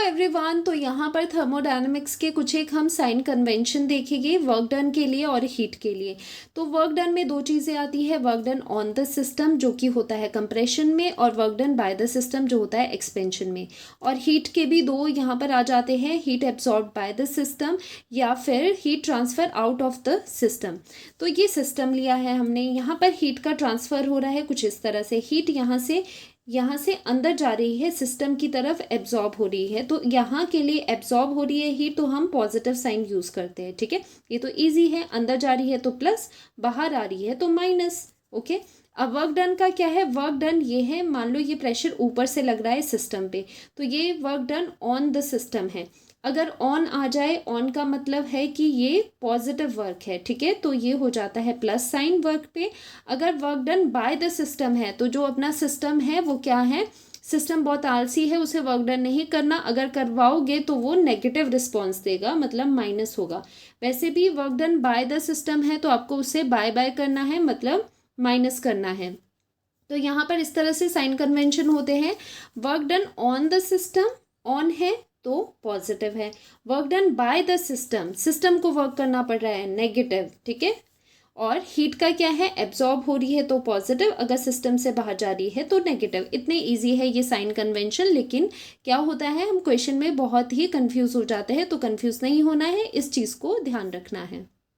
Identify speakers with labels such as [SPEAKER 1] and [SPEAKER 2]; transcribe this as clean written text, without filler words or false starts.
[SPEAKER 1] Everyone, तो यहाँ पर थर्मोडायनामिक्स के कुछ एक हम साइन कन्वेंशन देखेंगे वर्क डन के लिए और हीट के लिए। तो वर्क डन में दो चीज़ें आती है, work done on the system जो कि होता है कंप्रेशन में, और work done by the system जो होता है एक्सपेंशन में। और हीट के भी दो यहाँ पर आ जाते हैं, heat absorb by the system या फिर heat transfer out of the system. तो ये सिस्टम लिया है हमने, यहाँ पर हीट का ट्रांसफ़र हो रहा है कुछ इस तरह से, हीट यहाँ से अंदर जा रही है, सिस्टम की तरफ एब्जॉर्ब हो रही है। तो यहाँ के लिए एब्जॉर्ब हो रही है हीट, तो हम पॉजिटिव साइन यूज़ करते हैं। ठीक है, ये तो इजी है, अंदर जा रही है तो प्लस, बाहर आ रही है तो माइनस। ओके, अब वर्क डन का क्या है, वर्क डन ये है, मान लो ये प्रेशर ऊपर से लग रहा है सिस्टम पे, तो ये work done on the system है। अगर ऑन आ जाए, ऑन का मतलब है कि ये पॉजिटिव वर्क है। ठीक है, तो ये हो जाता है प्लस साइन वर्क पे। अगर work done by the system है, तो जो अपना सिस्टम है वो क्या है, सिस्टम बहुत आलसी है, उसे वर्क डन नहीं करना, अगर करवाओगे तो वो नेगेटिव रिस्पॉन्स देगा, मतलब माइनस होगा। वैसे भी work done by the system है तो आपको उसे बाय बाय करना है, मतलब माइनस करना है। तो यहाँ पर इस तरह से साइन कन्वेंशन होते हैं। Work done on the system, on है तो पॉजिटिव है। Work done by the system, system को वर्क करना पड़ रहा है, नेगेटिव। ठीक है, और हीट का क्या है, एब्जॉर्ब हो रही है तो पॉजिटिव, अगर सिस्टम से बाहर जा रही है तो नेगेटिव। इतने इजी है ये साइन कन्वेंशन, लेकिन क्या होता है हम क्वेश्चन में बहुत ही कंफ्यूज हो जाते हैं, तो कंफ्यूज नहीं होना है, इस चीज़ को ध्यान रखना है।